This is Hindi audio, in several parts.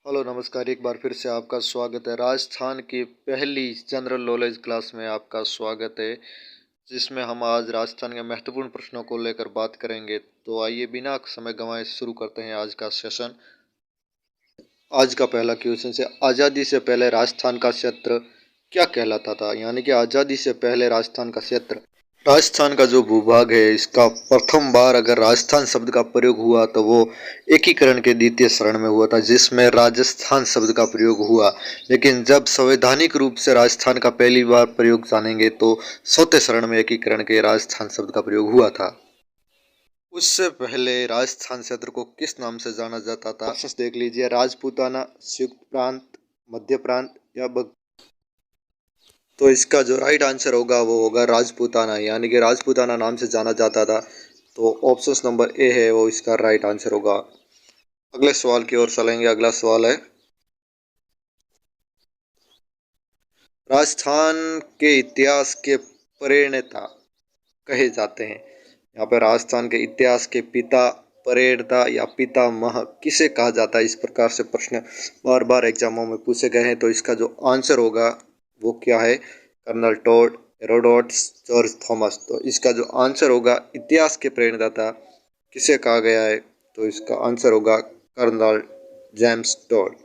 हेलो नमस्कार। एक बार फिर से आपका स्वागत है। राजस्थान की पहली जनरल नॉलेज क्लास में आपका स्वागत है, जिसमें हम आज राजस्थान के महत्वपूर्ण प्रश्नों को लेकर बात करेंगे। तो आइए बिना समय गंवाए शुरू करते हैं आज का सेशन। आज का पहला क्वेश्चन है, आज़ादी से पहले राजस्थान का क्षेत्र क्या कहलाता था? यानी कि आज़ादी से पहले राजस्थान का क्षेत्र, राजस्थान का जो भूभाग है, इसका प्रथम बार अगर राजस्थान शब्द का प्रयोग हुआ तो वो एकीकरण के द्वितीय चरण में हुआ था, जिसमें राजस्थान शब्द का प्रयोग हुआ। लेकिन जब संवैधानिक रूप से राजस्थान का पहली बार प्रयोग जानेंगे तो चौथे चरण में एकीकरण के राजस्थान शब्द का प्रयोग हुआ था। उससे पहले राजस्थान क्षेत्र को किस नाम से जाना जाता था? ऑप्शंस देख लीजिए, राजपूताना, संयुक्त प्रांत, मध्य प्रांत या तो इसका जो राइट आंसर होगा वो होगा राजपूताना, यानी कि राजपूताना नाम से जाना जाता था। तो ऑप्शन नंबर ए है वो इसका राइट आंसर होगा। अगले सवाल की ओर चलेंगे। अगला सवाल है, राजस्थान के इतिहास के प्रणेता कहे जाते हैं। यहाँ पर राजस्थान के इतिहास के पिता, प्रणेता या पितामह किसे कहा जाता है? इस प्रकार से प्रश्न बार बार एग्जामों में पूछे गए हैं। तो इसका जो आंसर होगा वो क्या है? Colonel Tod, Herodotus, George Thomas. तो इसका जो आंसर होगा, इतिहास के प्रणेता किसे कहा गया है? तो इसका आंसर होगा कर्नल जेम्स टॉड।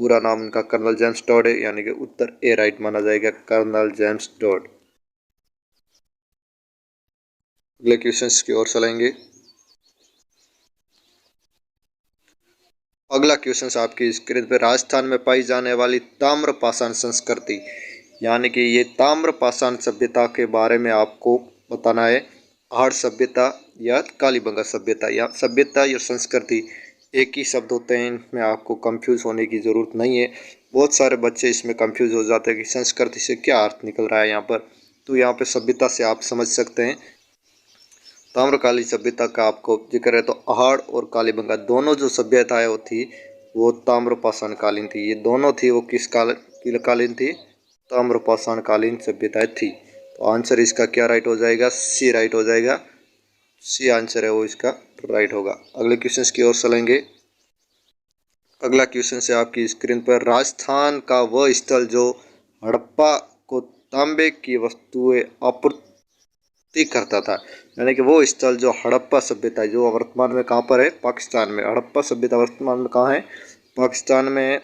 पूरा नाम उनका कर्नल जेम्स टॉड है, यानी कि उत्तर ए राइट माना जाएगा, कर्नल जेम्स टॉड। अगले क्वेश्चन की ओर चलेंगे। अगला क्वेश्चन आपकी स्क्रीन पर, राजस्थान में पाई जाने वाली ताम्र पाषाण संस्कृति, यानी कि ये ताम्र पाषाण सभ्यता के बारे में आपको बताना है। आहड़ सभ्यता या कालीबंगा सभ्यता, या सभ्यता या संस्कृति एक ही शब्द होते हैं, इनमें आपको कंफ्यूज होने की ज़रूरत नहीं है। बहुत सारे बच्चे इसमें कंफ्यूज हो जाते हैं कि संस्कृति से क्या अर्थ निकल रहा है यहाँ पर। तो यहाँ पे सभ्यता से आप समझ सकते हैं। ताम्रकालीन सभ्यता का आपको जिक्र है तो आहड़ और कालीबंगा दोनों जो सभ्यताएं वो थी वो ताम्रपाषाण कालीन थी। ये दोनों थी वो किस कालीन थी? ताम्रपाषाण कालीन सभ्यताएं थी। तो आंसर इसका क्या राइट हो जाएगा? सी राइट हो जाएगा। सी आंसर है वो इसका राइट होगा। अगले क्वेश्चन की ओर चलेंगे। अगला क्वेश्चन है आपकी स्क्रीन पर, राजस्थान का वह स्थल जो हड़प्पा को तांबे की वस्तुएं आपूर्ति करता था, यानी कि वो स्थल जो हड़प्पा सभ्यता है, जो वर्तमान में कहाँ पर है? पाकिस्तान में। हड़प्पा सभ्यता वर्तमान में कहाँ है? पाकिस्तान में।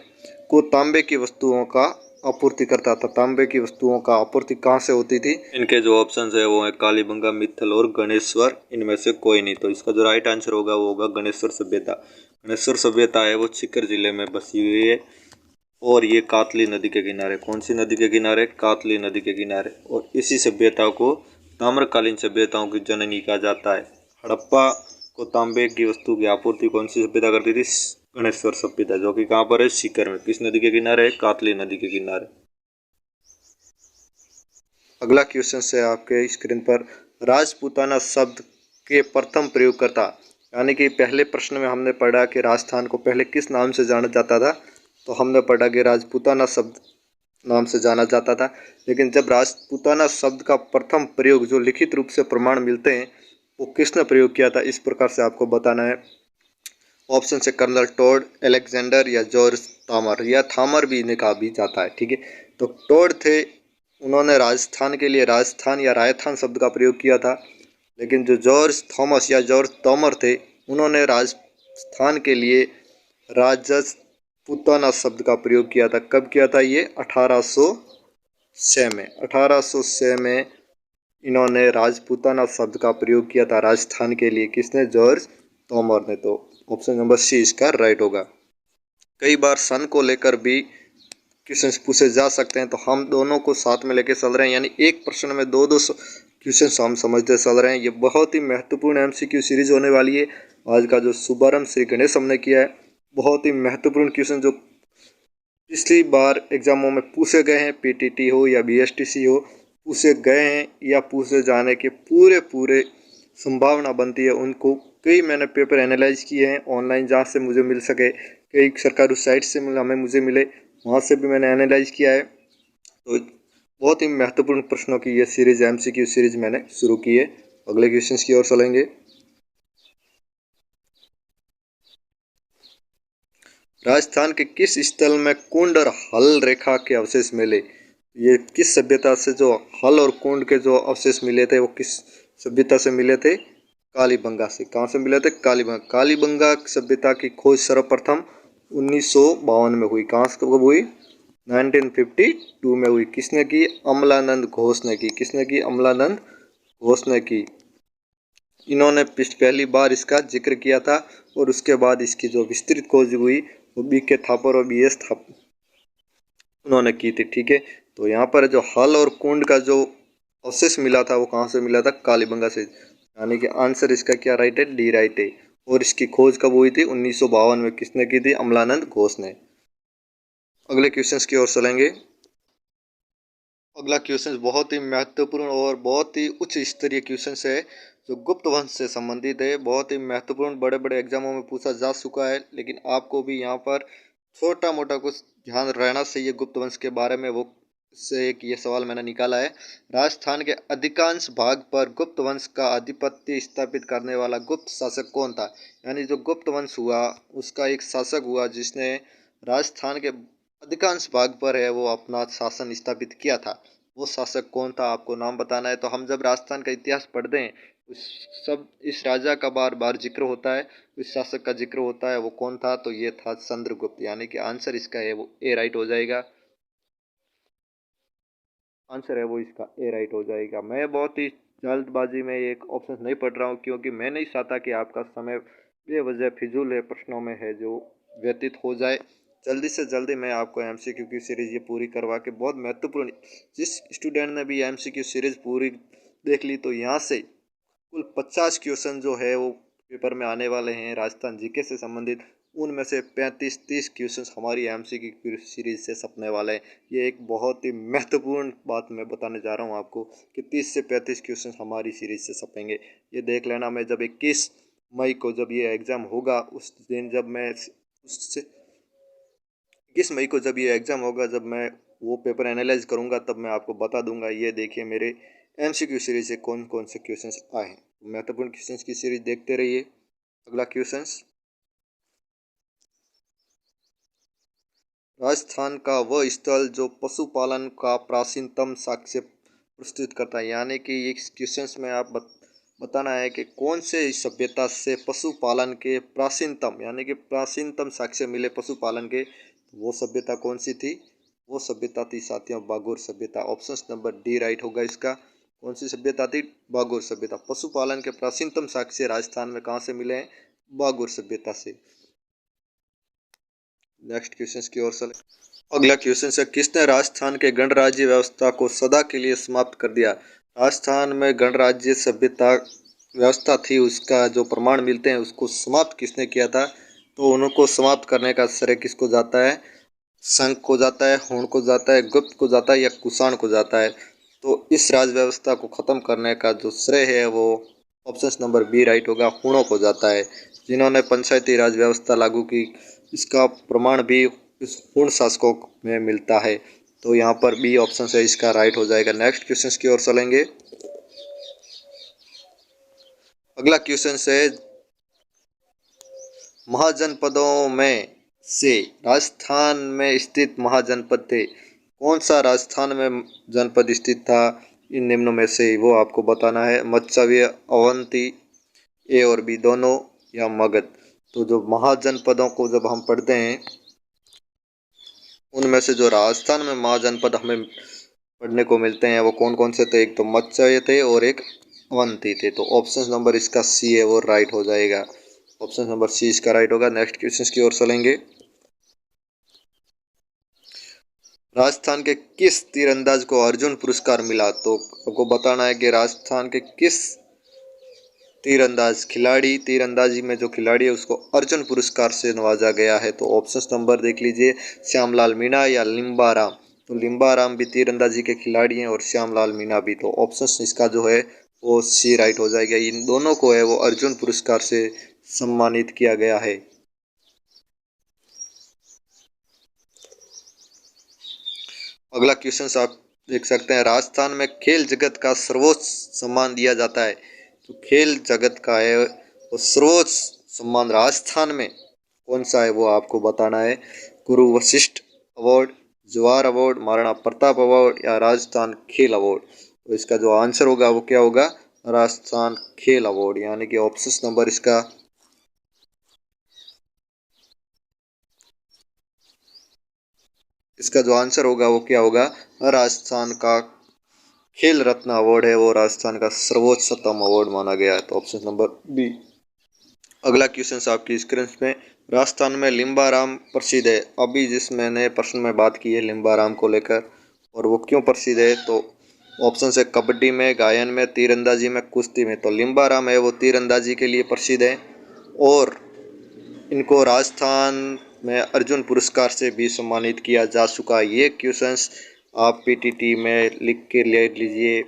को तांबे की वस्तुओं का आपूर्ति करता था। तांबे की वस्तुओं का आपूर्ति कहाँ से होती थी? इनके जो ऑप्शन है वो है कालीबंगा, मित्तल और गणेश्वर। इनमें से कोई नहीं। तो इसका जो राइट आंसर होगा वो होगा गणेश्वर सभ्यता। गणेश्वर सभ्यता है वो सीकर जिले में बसी हुई है, और ये कातली नदी के किनारे। कौन सी नदी के किनारे? कातली नदी के किनारे। और इसी सभ्यता को ताम्रकालीन सभ्यताओं की जननी कहा जाता है। हड़प्पा को तांबे की वस्तु की आपूर्ति कौन सी सभ्यता करती थी? गणेश्वर सभ्यता, जो कि कहाँ पर है? सीकर में। किस नदी के किनारे है? कातली नदी के किनारे। अगला क्वेश्चन है आपके स्क्रीन पर, राजपूताना शब्द के प्रथम प्रयोगकर्ता, यानी कि पहले प्रश्न में हमने पढ़ा कि राजस्थान को पहले किस नाम से जाना जाता था। तो हमने पढ़ा कि राजपूताना शब्द नाम से जाना जाता था। लेकिन जब राजपूताना शब्द का प्रथम प्रयोग जो लिखित रूप से प्रमाण मिलते हैं वो किसने प्रयोग किया था, इस प्रकार से आपको बताना है। ऑप्शन से कर्नल टोड, एलेक्जेंडर या जॉर्ज थामर, या थामर भी इन्हें कहा भी जाता है। ठीक है, तो टोड थे, उन्होंने राजस्थान के लिए राजस्थान या राजस्थान शब्द का प्रयोग किया था। लेकिन जो जॉर्ज थॉमस या जॉर्ज तोमर थे, उन्होंने राजस्थान के लिए राजपूताना शब्द का प्रयोग किया था। कब किया था ये? 1806 में। 1806 में इन्होंने राजपूताना शब्द का प्रयोग किया था राजस्थान के लिए। किसने? जॉर्ज तोमर ने। तो ऑप्शन नंबर सी इसका राइट होगा। कई बार सन को लेकर भी क्वेश्चन पूछे जा सकते हैं, तो हम दोनों को साथ में लेके चल रहे हैं, यानी एक प्रश्न में दो दो क्वेश्चन हम समझते चल रहे हैं। ये बहुत ही महत्वपूर्ण एमसीक्यू सीरीज होने वाली है। आज का जो शुभारंभ श्री गणेश हमने किया है, बहुत ही महत्वपूर्ण क्वेश्चन जो पिछली बार एग्जामों में पूछे गए हैं, पीटीटी हो या बीएसटीसी हो, पूछे गए हैं या पूछे जाने के पूरे पूरे संभावना बनती है उनको। कई मैंने पेपर एनालाइज किए हैं ऑनलाइन, जहाँ से मुझे मिल सके। कई सरकारी साइट से मुझे मिले, वहाँ से भी मैंने एनालाइज किया है। तो बहुत ही महत्वपूर्ण प्रश्नों की ये सीरीज, एमसीक्यू सीरीज मैंने शुरू की है। अगले क्वेश्चन की ओर चलेंगे। राजस्थान के किस स्थल में कुंड और हल रेखा के अवशेष मिले? ये किस सभ्यता से जो हल और कुंड के जो अवशेष मिले थे वो किस सभ्यता से मिले थे? कालीबंगा से। कहाँ से मिले थे? कालीबंगा। कालीबंगा सभ्यता की खोज सर्वप्रथम 1952 में हुई। कहाँ से कब हुई? 1952 में हुई। किसने की? अमलानंद घोष ने की। किसने की? अमलानंद घोष ने की। इन्होंने पहली बार इसका जिक्र किया था और उसके बाद इसकी जो विस्तृत खोज हुई वो बी के थापर और बी एस थापर उन्होंने की थी। ठीक है, तो यहाँ पर जो हल और कुंड का जो अवशेष मिला था वो कहाँ से मिला था? कालीबंगा से। यानी कि आंसर इसका क्या राइट है? डी राइट है। और इसकी खोज कब हुई थी? 1952 में। किसने की थी? अमलानंद घोष ने। अगले क्वेश्चंस की ओर चलेंगे। अगला क्वेश्चन बहुत ही महत्वपूर्ण और बहुत ही उच्च स्तरीय क्वेश्चन है जो गुप्त वंश से संबंधित है। बहुत ही महत्वपूर्ण, बड़े बड़े एग्जामों में पूछा जा चुका है, लेकिन आपको भी यहाँ पर छोटा मोटा कुछ ध्यान रहना चाहिए गुप्त वंश के बारे में। वो से एक ये सवाल मैंने निकाला है। राजस्थान के अधिकांश भाग पर गुप्त वंश का आधिपत्य स्थापित करने वाला गुप्त शासक कौन था? यानी जो गुप्त वंश हुआ उसका एक शासक हुआ जिसने राजस्थान के अधिकांश भाग पर है वो अपना शासन स्थापित किया था। वो शासक कौन था आपको नाम बताना है। तो हम जब राजस्थान का इतिहास पढ़ते हैं उस सब इस राजा का बार बार जिक्र होता है, इस शासक का जिक्र होता है। वो कौन था? तो ये था चंद्रगुप्त। यानी कि आंसर इसका है वो ए राइट हो जाएगा। आंसर है वो इसका ए राइट हो जाएगा। मैं बहुत ही जल्दबाजी में एक ऑप्शन नहीं पढ़ रहा हूँ क्योंकि मैं नहीं चाहता कि आपका समय बेवजह फिजूल है प्रश्नों में है जो व्यतीत हो जाए। जल्दी से जल्दी मैं आपको एमसीक्यू की सीरीज ये पूरी करवा के बहुत महत्वपूर्ण, जिस स्टूडेंट ने भी एमसीक्यू सीरीज पूरी देख ली तो यहाँ से कुल 50 क्वेश्चन जो है वो पेपर में आने वाले हैं राजस्थान जीके से संबंधित। उनमें से 35-30 क्वेश्चन हमारी एमसीक्यू की सीरीज से छपने वाले हैं। ये एक बहुत ही महत्वपूर्ण बात मैं बताने जा रहा हूँ आपको कि 30 से 35 क्वेश्चन हमारी सीरीज से छपेंगे। ये देख लेना। मैं जब 21 मई को जब ये एग्ज़ाम होगा उस दिन जब मैं उससे 21 मई को जब ये एग्ज़ाम होगा, जब मैं वो पेपर एनालाइज करूँगा तब मैं आपको बता दूंगा। ये देखिए मेरे एमसीक्यू सीरीज से कौन कौन से क्वेश्चंस आए हैं। महत्वपूर्ण क्वेश्चंस की सीरीज देखते रहिए। अगला क्वेश्चंस, राजस्थान का वह स्थल जो पशुपालन का प्राचीनतम साक्ष्य प्रस्तुत करता है। यानी कि इस क्वेश्चंस में आप बताना है कि कौन से सभ्यता से पशुपालन के प्राचीनतम यानी कि प्राचीनतम साक्ष्य मिले पशुपालन के। वो सभ्यता कौन सी थी? वो सभ्यता थी साथियों बागोर सभ्यता। ऑप्शन नंबर डी राइट होगा इसका। कौन सी सभ्यता थी? बागोर सभ्यता। पशुपालन के प्राचीनतम साक्ष्य राजस्थान में कहाँ से मिले हैं? बागोर सभ्यता से। नेक्स्ट क्वेश्चन की ओर चले। अगला क्वेश्चन है, किसने राजस्थान के गणराज्य व्यवस्था को सदा के लिए समाप्त कर दिया? राजस्थान में गणराज्य सभ्यता व्यवस्था थी उसका जो प्रमाण मिलते हैं उसको समाप्त किसने किया था? तो उनको समाप्त करने का श्रेय किसको जाता है? शंख को जाता है, हुण को जाता है, गुप्त को जाता है या कुषाण को जाता है? तो इस राज व्यवस्था को ख़त्म करने का जो श्रेय है वो ऑप्शन नंबर बी राइट होगा, हुणों को जाता है। जिन्होंने पंचायती राज व्यवस्था लागू की इसका प्रमाण भी इस हुण शासकों में मिलता है। तो यहाँ पर बी ऑप्शन से इसका राइट हो जाएगा। नेक्स्ट क्वेश्चन की ओर चलेंगे। अगला क्वेश्चन है, महाजनपदों में से राजस्थान में स्थित महाजनपद थे। कौन सा राजस्थान में जनपद स्थित था इन निम्नों में से? वो आपको बताना है। मत्स्यवी, अवंती, ए और बी दोनों, या मगध। तो जो महाजनपदों को जब हम पढ़ते हैं उनमें से जो राजस्थान में महाजनपद हमें पढ़ने को मिलते हैं वो कौन कौन से थे? एक तो मत्स्य थे और एक अवंती थे। तो ऑप्शन नंबर इसका सी है वो राइट हो जाएगा। ऑप्शन नंबर सी इसका राइट होगा। नेक्स्ट क्वेश्चन की ओर चलेंगे। राजस्थान के किस तीरंदाज को अर्जुन पुरस्कार मिला? तो आपको बताना है कि राजस्थान के किस तीरंदाज खिलाड़ी, तीरंदाजी में जो खिलाड़ी है उसको अर्जुन पुरस्कार से नवाजा गया है। तो ऑप्शन नंबर देख लीजिए, श्यामलाल मीणा या लिम्बाराम। तो लिम्बाराम भी तीरंदाजी के खिलाड़ी हैं और श्यामलाल मीणा भी। तो ऑप्शन इसका जो है वो सी राइट हो जाएगा। इन दोनों को है वो अर्जुन पुरस्कार से सम्मानित किया गया है। अगला क्वेश्चन आप देख सकते हैं, राजस्थान में खेल जगत का सर्वोच्च सम्मान दिया जाता है। तो खेल जगत का है वो सर्वोच्च सम्मान राजस्थान में कौन सा है वो आपको बताना है। गुरु Vashishtha award, Jawahar award, Maharana Pratap award या राजस्थान खेल अवार्ड। तो इसका जो आंसर होगा वो क्या होगा, राजस्थान खेल अवार्ड, यानी कि ऑप्शन नंबर इसका जो आंसर होगा वो क्या होगा, राजस्थान का खेल रत्न अवार्ड है वो राजस्थान का सर्वोच्चतम अवार्ड माना गया है। तो ऑप्शन नंबर बी। अगला क्वेश्चन आपकी स्क्रीन पे, राजस्थान में लिम्बाराम प्रसिद्ध है। अभी जिस मैंने प्रश्न में बात की है लिम्बाराम को लेकर, और वो क्यों प्रसिद्ध है, तो ऑप्शन है कबड्डी में, गायन में, तीरंदाजी में, कुश्ती में। तो लिम्बाराम है वो तीरंदाजी के लिए प्रसिद्ध है, और इनको राजस्थान में अर्जुन पुरस्कार से भी सम्मानित किया जा चुका है। ये क्वेश्चंस आप पीटीटी में लिख के ले लीजिए।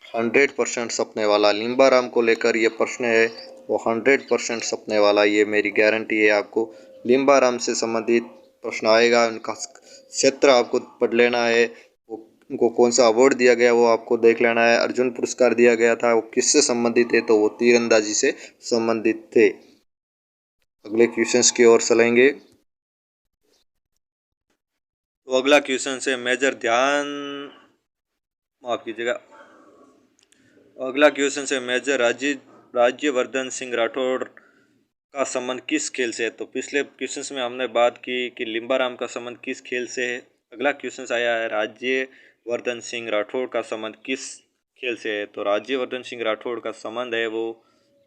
100% सपने वाला लिम्बाराम को लेकर ये प्रश्न है, वो 100% सपने वाला, ये मेरी गारंटी है। आपको लिम्बाराम से संबंधित प्रश्न आएगा, उनका क्षेत्र आपको पढ़ लेना है, वो उनको कौन सा अवार्ड दिया गया वो आपको देख लेना है। अर्जुन पुरस्कार दिया गया था, वो किससे संबंधित है, तो वो तीरंदाजी से संबंधित थे। अगले क्वेश्चंस की ओर चलेंगे। तो अगला क्वेश्चन है मेजर ध्यान, माफ कीजिएगा, अगला क्वेश्चन है मेजर राज्यवर्धन सिंह राठौड़ का संबंध किस खेल से है। तो पिछले क्वेश्चन में हमने बात की कि लिम्बाराम का संबंध किस खेल से है। अगला क्वेश्चन आया है राज्यवर्धन सिंह राठौड़ का संबंध किस खेल से है। तो राज्यवर्धन सिंह राठौड़ का संबंध है वो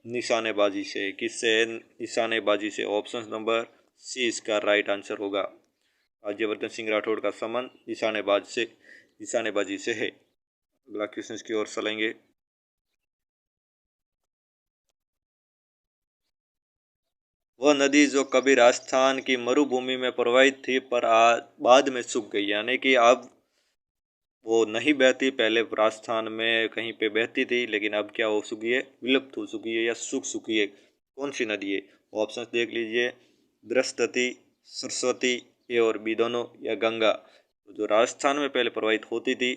निशानेबाजी से। किससे है, निशानेबाजी से। ऑप्शन नंबर सी इसका राइट आंसर होगा। राज्यवर्धन सिंह राठौड़ का संबंध निशानेबाजी से है। अगला क्वेश्चन की ओर चलेंगे। वह नदी जो कभी राजस्थान की मरुभूमि में प्रवाहित थी पर बाद में सूख गई, यानी कि अब वो नहीं बहती। पहले राजस्थान में कहीं पे बहती थी, लेकिन अब क्या हो चुकी है, विलुप्त हो चुकी है या सूख चुकी है। कौन सी नदी है, ऑप्शन देख लीजिए, बृहस्पति, सरस्वती, ए और बी दोनों, या गंगा। तो जो राजस्थान में पहले प्रवाहित होती थी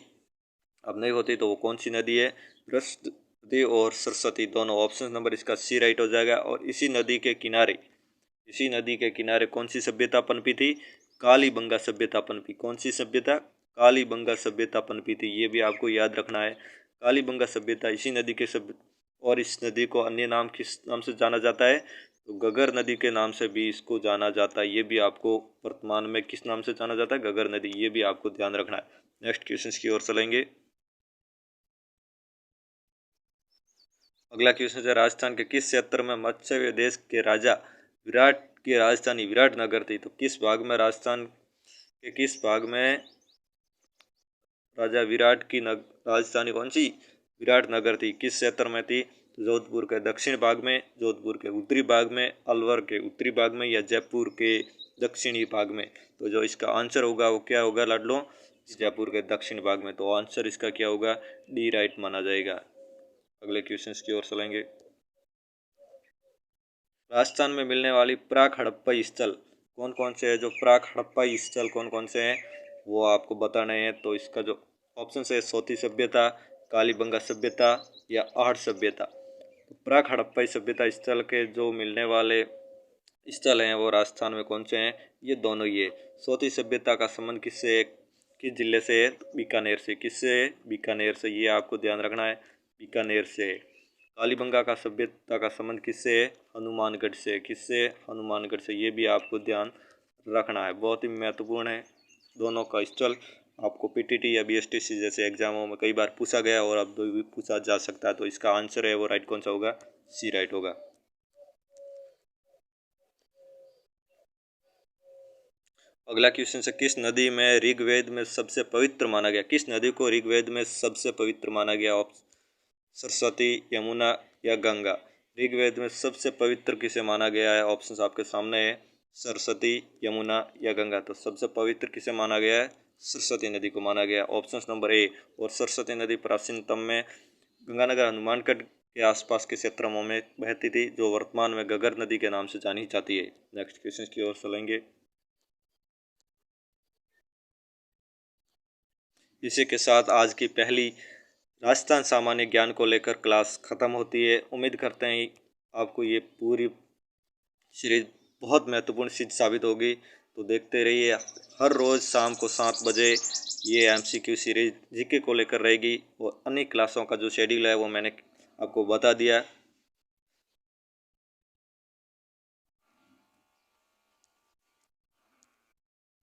अब नहीं होती, तो वो कौन सी नदी है, बृहस्पति और सरस्वती दोनों। ऑप्शन नंबर इसका सी राइट हो जाएगा। और इसी नदी के किनारे कौन सी सभ्यता पनपी थी, कालीबंगा सभ्यता पनपी। कौन सी सभ्यता, कालीबंगा सभ्यता पनपी थी, ये भी आपको याद रखना है। कालीबंगा सभ्यता इसी नदी के सभ्य, और इस नदी को अन्य नाम किस नाम से जाना जाता है, तो गगर नदी के नाम से भी इसको जाना जाता है। ये भी आपको वर्तमान में किस नाम से जाना जाता है, गगर नदी, ये भी आपको ध्यान रखना है। नेक्स्ट क्वेश्चन की ओर चलेंगे। अगला क्वेश्चन है राजस्थान के किस क्षेत्र में मत्स्य देश के राजा विराट की राजधानी विराटनगर थी। तो किस भाग में, राजस्थान के किस भाग में राजा विराट की राजधानी कौन सी, विराटनगर थी, किस क्षेत्र में थी। तो जोधपुर के दक्षिण भाग में, जोधपुर के उत्तरी भाग में, अलवर के उत्तरी भाग में, या जयपुर के दक्षिणी भाग में। तो जो इसका आंसर होगा वो क्या होगा लाडलो, जयपुर के दक्षिण भाग में। तो आंसर इसका क्या होगा, डी राइट माना जाएगा। अगले क्वेश्चन की ओर चलेंगे। राजस्थान में मिलने वाली प्राक हड़प्पा स्थल कौन कौन से है, जो प्राक हड़प्पा स्थल कौन कौन से हैं वो आपको बताने हैं। तो इसका जो ऑप्शन है सोती सभ्यता, कालीबंगा सभ्यता, या आहड़ सभ्यता। तो प्राक हड़प्पा सभ्यता स्थल के जो मिलने वाले स्थल हैं वो राजस्थान में कौन से हैं, ये दोनों ही है। सोती सभ्यता का संबंध किससे है, किस जिले से है, बीकानेर से। किससे है, बीकानेर से, ये आपको ध्यान रखना है, बीकानेर से है। कालीबंगा का सभ्यता का संबंध किससे है, हनुमानगढ़ से। किससे, हनुमानगढ़ से, ये भी आपको ध्यान रखना है, बहुत ही महत्वपूर्ण है। दोनों का स्थल आपको पीटीटी या बीएसटीसी जैसे एग्जामों में कई बार पूछा गया और अब भी पूछा जा सकता है। तो इसका आंसर है वो राइट कौन सा होगा, सी राइट होगा। अगला क्वेश्चन है किस नदी में ऋग्वेद में सबसे पवित्र माना गया। किस नदी को ऋग्वेद में सबसे पवित्र माना गया, सरस्वती, यमुना, या गंगा। ऋग्वेद में सबसे पवित्र किसे माना गया है, ऑप्शंस आपके सामने है, सरस्वती, यमुना, या गंगा। तो सबसे पवित्र किसे माना गया है, सरस्वती नदी को माना गया। Option number A. और सरस्वती नदी प्राचीनतम में गंगानगर हनुमानगढ़ के आसपास के क्षेत्रों में बहती थी, जो वर्तमान में गगर नदी के नाम से जानी जाती है। नेक्स्ट क्वेश्चन की ओर चलेंगे। इसी के साथ आज की पहली राजस्थान सामान्य ज्ञान को लेकर क्लास ख़त्म होती है। उम्मीद करते हैं आपको ये पूरी सीरीज बहुत महत्वपूर्ण चीज़ साबित होगी। तो देखते रहिए, हर रोज़ शाम को 7 बजे ये MCQ सीरीज जीके को लेकर रहेगी और अन्य क्लासों का जो शेड्यूल है वो मैंने आपको बता दिया।